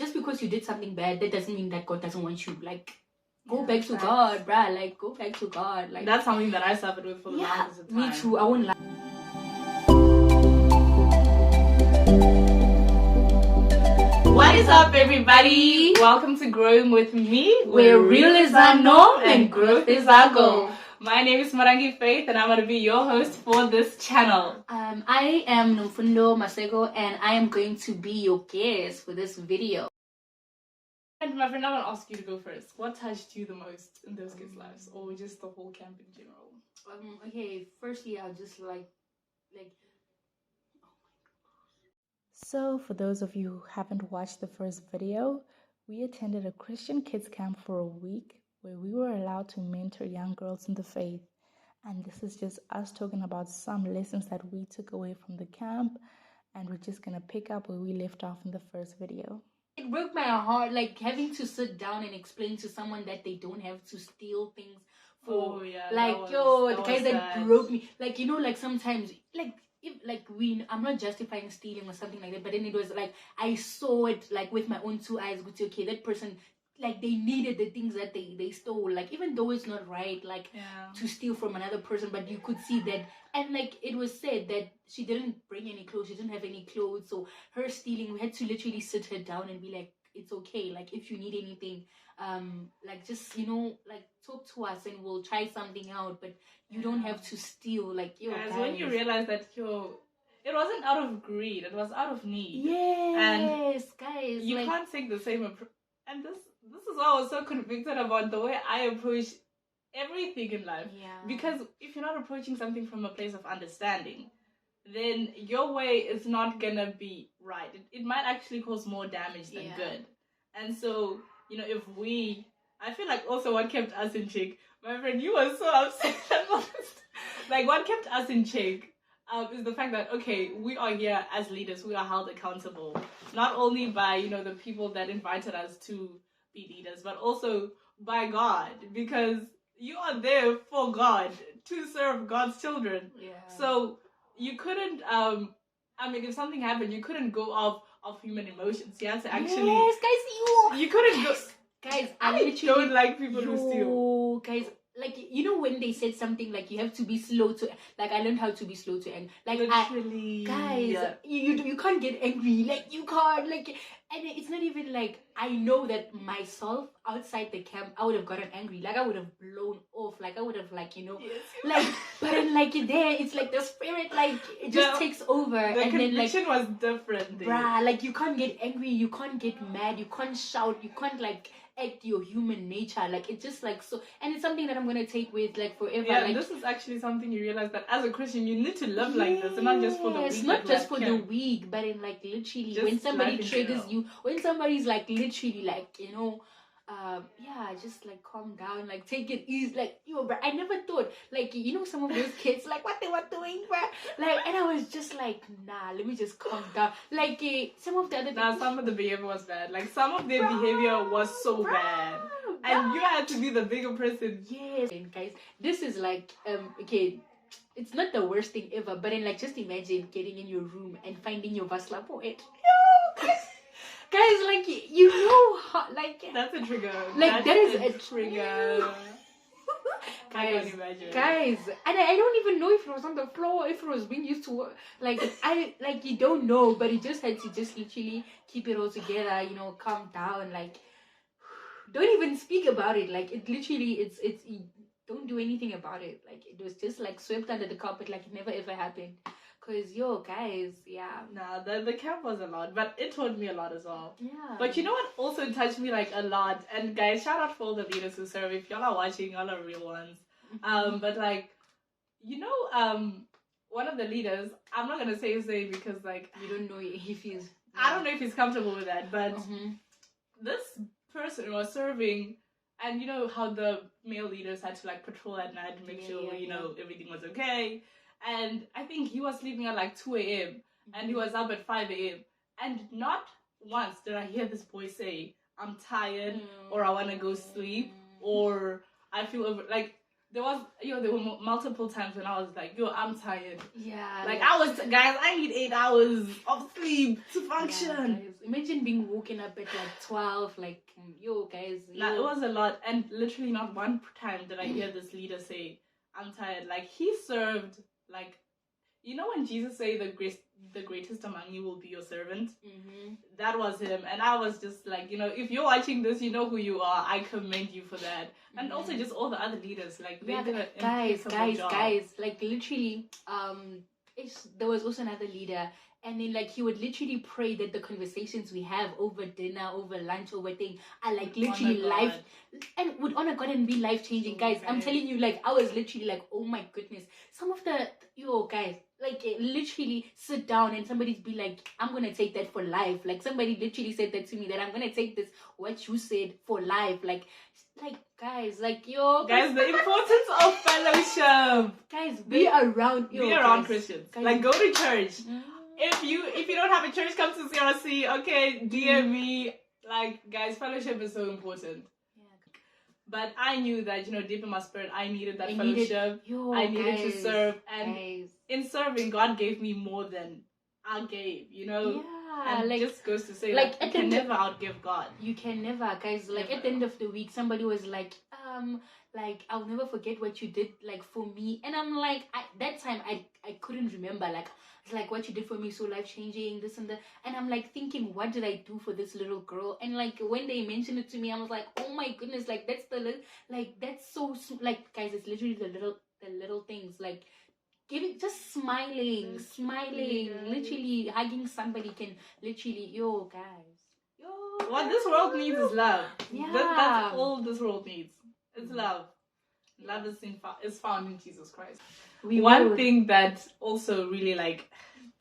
just because you did something bad, that doesn't mean that God doesn't want you. Like, go Yeah, back to facts. God, bruh. Like, go back to God. Like, That's something that I suffered with for the longest time. me too. I won't lie. What is up, everybody? Welcome to Growing with Me, Where real is our norm and growth is our goal. My name is Marangi Faith, and I'm going to be your host for this channel. I am Nomfundo Masego, and I am going to be your guest for this video. And my friend, I want to ask you to go first. What touched you the most in those kids' lives, or just the whole camp in general? Okay, firstly, I'll just like. So, for those of you who haven't watched the first video, we attended a Christian kids camp for a week where we were allowed to mentor young girls in the faith. And this is just us talking about some lessons that we took away from the camp, and we're just gonna pick up where we left off in the first video. It broke my heart, like having to sit down and explain to someone that they don't have to steal things for. Oh, yeah, like, the guys that broke me. Like, you know, like sometimes, like, if like I'm not justifying stealing or something like that, but then it was like I saw it like with my own two eyes. Would say, okay, that person, like, they needed the things that they stole. Like, even though it's not right, like, to steal from another person, but you could see that. And like it was said that she didn't bring any clothes, she didn't have any clothes, so her stealing, we had to literally sit her down and be like, it's okay, like if you need anything, like just, you know, like talk to us and we'll try something out, but you don't have to steal. Like, guys, when you realize that it wasn't out of greed, it was out of need. Yes, guys, you can't take the same approach. And this is why I was so convicted about the way I approach everything in life. Because if you're not approaching something from a place of understanding, then your way is not gonna be right. It might actually cause more damage than good. And so, you know, I feel like also what kept us in check, my friend, you were so upset about this. Like, what kept us in check is the fact that, okay, we are here as leaders, we are held accountable, not only by, you know, the people that invited us to be leaders, but also by God, because you are there for God, to serve God's children. So you couldn't, if something happened, you couldn't go off of human emotions. You had to actually... Yes, guys, you couldn't go... Guys, I don't like people who steal. Guys, like, you know when they said something like you have to be slow to... Like, I learned how to be slow to anger. Like, literally. Guys, you can't get angry. Like, you can't, like... And it's not even like, I know that myself outside the camp, I would have gotten angry. Like, I would have blown off. Like, I would have, like, you know... Like, but then, like, there, it's like the spirit, like, it just takes over. The and conviction then, like, was different. Bruh, like, you can't get angry, you can't get mad, you can't shout, you can't, like, act your human nature. Like, it's just, like, so... And it's something that I'm gonna take with, like, forever. Yeah, like, this is actually something you realize that as a Christian, you need to live like this, and not just for the week. It's not just for the week, but in, like, literally, just when somebody triggers you, when somebody's, like, literally, like, you know... just like calm down, like take it easy, like, bro, I never thought, like, you know, some of those kids, like, what they were doing, bro, like, and I was just like, nah, let me just calm down. Like, some of the other things, some of the behavior was bad, like some of their behavior was so bad, and you had to be the bigger person. Yes. And guys, this is like, okay, it's not the worst thing ever, but then, like, just imagine getting in your room and finding your Vasla poet. Guys, like, you know how, like... That's a trigger. Like, that is a trigger. Guys, I can't imagine. Guys, and I don't even know if it was on the floor, if it was being used to... Like, you don't know, but you just had to just literally keep it all together, you know, calm down, like... Don't even speak about it. Like, it literally, it's don't do anything about it. Like, it was just, like, swept under the carpet, like it never ever happened. Because, guys, Nah, the camp was a lot, but it taught me a lot as well. Yeah. But you know what also touched me, like, a lot? And guys, shout out for all the leaders who serve. If y'all are watching, y'all are real ones. But, like, you know, one of the leaders, I'm not going to say his name because, like... You don't know if he's... I don't know if he's comfortable with that, but this person was serving, and you know how the male leaders had to, like, patrol at night to make sure, you know, everything was okay. And I think he was sleeping at like 2 a.m. and he was up at 5 a.m. And not once did I hear this boy say, I'm tired, or I want to go sleep, or I feel over... Like, there were multiple times when I was like, I'm tired. Yeah. Like I need 8 hours of sleep to function. Yeah, guys. Imagine being woken up at like 12, like, guys. Nah, it was a lot. And literally not one time did I hear this leader say, I'm tired. Like, he served, like, when Jesus say the greatest among you will be your servant? Mm-hmm. That was him. And I was just like, if you're watching this, you know who you are. I commend you for that. Mm-hmm. And also just all the other leaders. Like, they did guys, like, literally, there was also another leader. And then, like, he would literally pray that the conversations we have over dinner, over lunch, over thing are, like, literally life... And would honor God and be life-changing. Guys, I'm telling you, like, I was literally like, oh, my goodness. Some of the... guys, like, literally sit down and somebody's be like, I'm going to take that for life. Like, somebody literally said that to me, that I'm going to take this, what you said, for life. Like, guys, like, guys, the importance of fellowship. Guys, be around Christians. Guys. Like, go to church. If you don't have a church, come to CRC. Okay, DM me. Like, guys, fellowship is so important. Yeah. But I knew that, deep in my spirit, I needed that fellowship. I needed to serve. And in serving, God gave me more than I gave, Yeah. And like, just goes to say, like, you can never outgive God. You can never, guys. Like, never. At the end of the week, somebody was like, I'll never forget what you did, like, for me. And I'm like, that time, I couldn't remember, like what you did for me, so life-changing, this and that. And I'm like thinking, what did I do for this little girl? And like when they mentioned it to me, I was like, oh my goodness, like that's that's so, like, guys, it's literally the little things, like just smiling, literally hugging somebody can literally, guys. What this world needs is love. Yeah. That's all this world needs. It's love. Love is found in Jesus Christ. One thing that also really like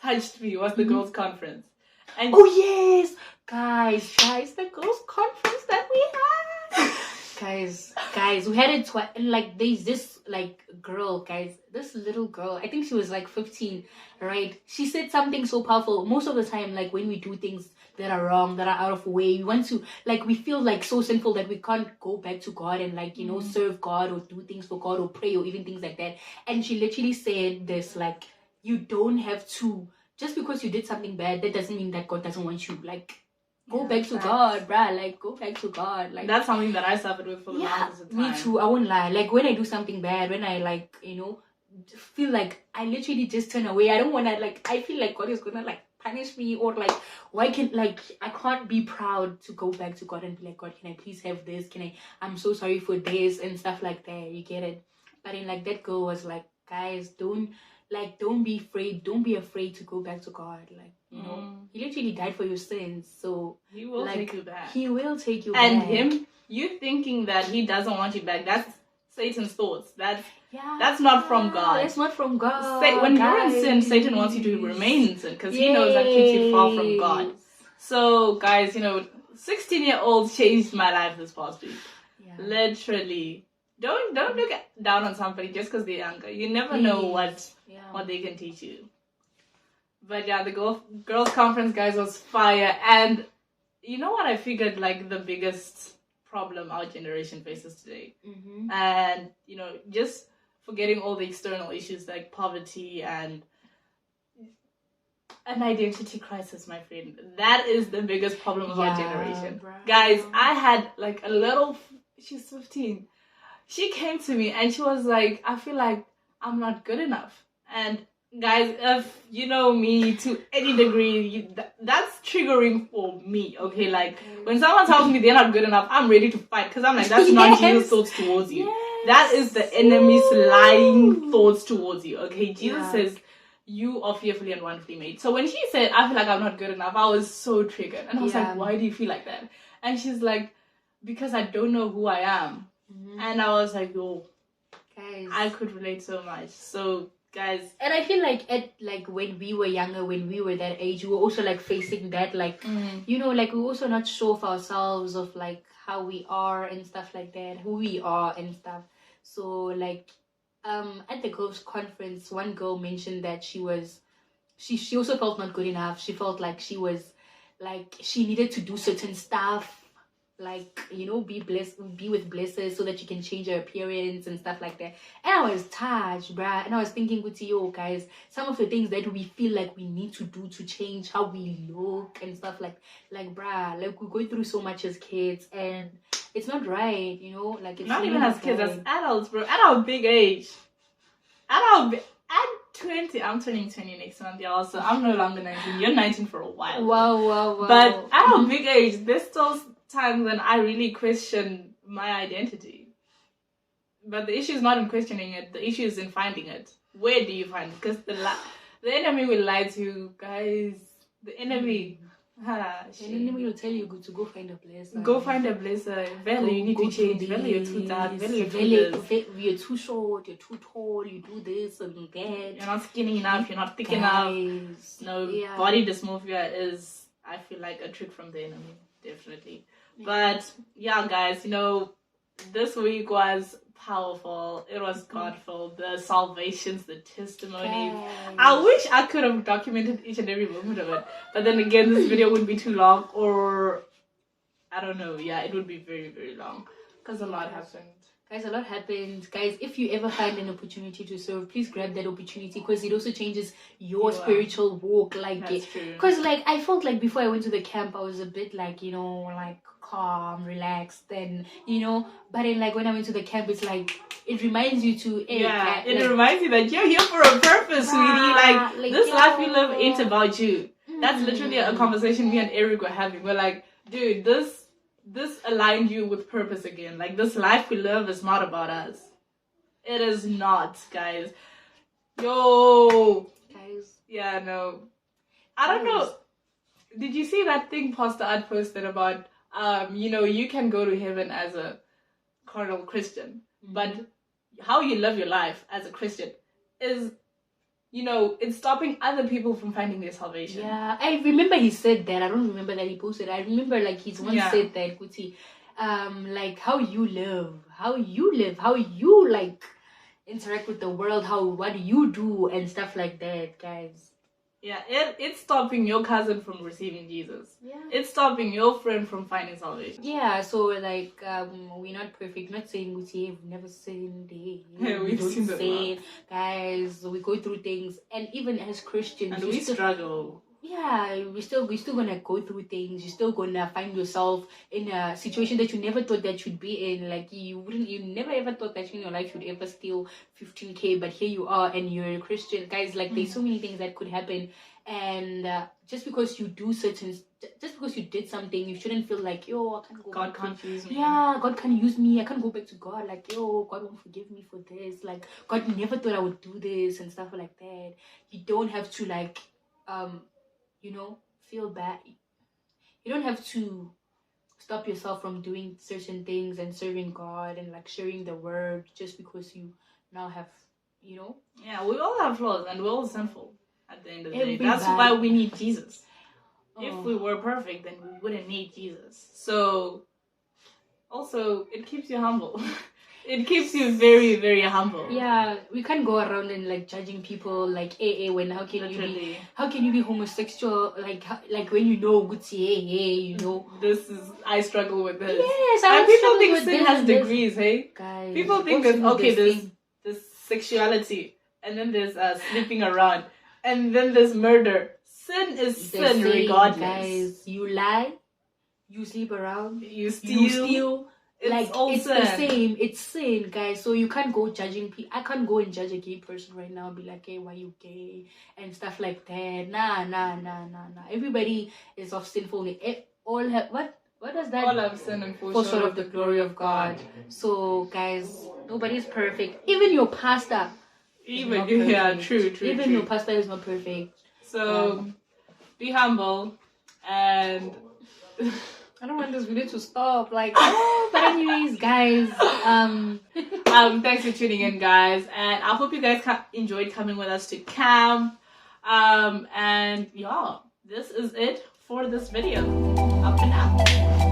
touched me was the girls' conference. And yes, guys, the girls' conference that we had. guys, we had it twice. And like, there's this like girl, guys, this little girl. I think she was like 15, right? She said something so powerful. Most of the time, like when we do things that are wrong, that are out of way, we want to, like, we feel like so sinful that we can't go back to God and like, serve God or do things for God or pray or even things like that. And she literally said this, like, you don't have to, just because you did something bad, that doesn't mean that God doesn't want you. Like, go back to God, bruh. Like, go back to God. Like, that's something that I suffered with for the longest time. Me too. I won't lie. Like, when I do something bad, when I like, feel like I literally just turn away. I don't want to, like, I feel like God is gonna like punish me, or like, why can't, like, I can't be proud to go back to God and be like, God, can I please have this? I'm so sorry for this and stuff like that. You get it? But in like, that girl was like, guys, don't be afraid. Don't be afraid to go back to God. Like, He literally died for your sins. So He will take you back. He will take you back. And you thinking that He doesn't want you back, that's Satan's thoughts. That's not from God. That's not from God. When you're in sin, Satan wants you to remain in sin because he knows that keeps you far from God. So, guys, 16-year-olds changed my life this past week. Yeah. Literally. Don't look down on somebody just because they're younger. You never know what they can teach you. But yeah, the girls' conference, guys, was fire. And you know what I figured, like, the biggest problem our generation faces today? Mm-hmm. And, just forgetting all the external issues like poverty and an identity crisis, my friend. That is the biggest problem of our generation. Bro. Guys, I had like she's 15. She came to me and she was like, I feel like I'm not good enough. And guys, if you know me to any degree, that's triggering for me, okay? Like, when someone tells me they're not good enough, I'm ready to fight because I'm like, that's not Jesus' thoughts towards you. That is the enemy's lying thoughts towards you, okay? Jesus says, you are fearfully and wonderfully made. So when she said, I feel like I'm not good enough, I was so triggered. And I was like, why do you feel like that? And she's like, because I don't know who I am. Mm-hmm. And I was like, guys, I could relate so much. So, guys, and I feel like when we were younger, when we were that age, we were also like facing that, like, like we were also not sure of ourselves, of like how we are and stuff like that, who we are and stuff. So like at the girls' conference, one girl mentioned that she also felt not good enough. She felt like she was like she needed to do certain stuff, like, you know, be with blessers so that you can change your appearance and stuff like that. And I was touched, bruh. And I was thinking, yo, guys, some of the things that we feel like we need to do to change how we look and stuff like bruh, like, we go through so much as kids, and it's not right, you know, like, it's not really even as kids, right. as adults, bro. At our big age, at 20, I'm turning 20 next month, y'all. So I'm no longer 19. You're 19 for a while. Wow. But at our big age, there's still times when I really question my identity. But the issue is not in questioning it. The issue is in finding it. Where do you find it? Because the enemy will lie to you, guys. The enemy. The enemy will tell you to go find a place. Go find a place. Vele, you need to change. Vele, you're too dark. Vele, you're too short. You're too tall. You do this and that. You're not skinny enough. You're not thick enough. No, body dysmorphia is, I feel like, a trick from the enemy. Definitely. But yeah, guys, you know, this week was powerful. It was God-filled. The salvations, the testimonies. Yes. I wish I could have documented each and every moment of it. But then again, this video would be too long, or I don't know. Yeah, it would be very, very long because a lot happened. Guys, a lot happened. Guys, if you ever find an opportunity to serve, please grab that opportunity, because it also changes your spiritual walk. Like, because like I felt like before I went to the camp, I was a bit like, you know, like calm, relaxed, and you know. But then like when I went to the camp, it's like it reminds you to it reminds you that you're here for a purpose, sweetie. Like this life you live ain't about you. That's literally a conversation me and Eric were having. We're like, dude, this aligned you with purpose again. Like, this life we live is not about us. It is not, guys. Yo. Guys. Yeah, no. I don't know. Did you see that thing Pastor Art posted about, you know, you can go to heaven as a carnal Christian, but how you live your life as a Christian is, you know, it's stopping other people from finding their salvation. Yeah, I remember he said that. I don't remember that he posted. I remember like he's once said that, Kuti, like how you live, how you like interact with the world, what you do and stuff like that, guys. Yeah, it's stopping your cousin from receiving Jesus. Yeah. It's stopping your friend from finding salvation. Yeah, so like we're not perfect. Not saying we've never sinned. We've seen sin, guys. We go through things, and even as Christians, and we struggle. Yeah, we're still gonna go through things. You're still gonna find yourself in a situation that you never thought that you'd be in. Like you never ever thought that in your life you'd ever steal 15K, but here you are, and you're a Christian, guys. Like there's so many things that could happen, and just because you did something, you shouldn't feel like, yo, I can't go. God can't use me. Yeah, God can't use me. I can't go back to God. Like, yo, God won't forgive me for this. Like, God never thought I would do this and stuff like that. You don't have to like, you know, feel bad. You don't have to stop yourself from doing certain things and serving God and like sharing the word just because you now have, you know. Yeah, we all have flaws and we're all sinful at the end of the day. That's why we need Jesus. If we were perfect, then we wouldn't need Jesus. So also it keeps you humble. It keeps you very, very humble. Yeah, we can't go around and like judging people like when how can you be homosexual like when you know good you know I struggle with this. Yes, and people think sin has degrees, hey? Guys, people think that there's sexuality, and then there's sleeping around, and then there's murder. Sin is sin regardless. Guys, you lie, you sleep around, you steal. It's the same. It's sin, guys. So you can't go judging people. I can't go and judge a gay person right now and be like, hey, why you gay? And stuff like that. Nah. Everybody is of sinfulness. All have what does that? All have sinned and fall short of the glory of God. So guys, nobody's perfect. Even your pastor. True. Even your pastor is not perfect. So be humble and. I don't want this video to stop. Like, but anyways, guys, thanks for tuning in, guys, and I hope you guys enjoyed coming with us to camp. And yeah, this is it for this video. Up and out.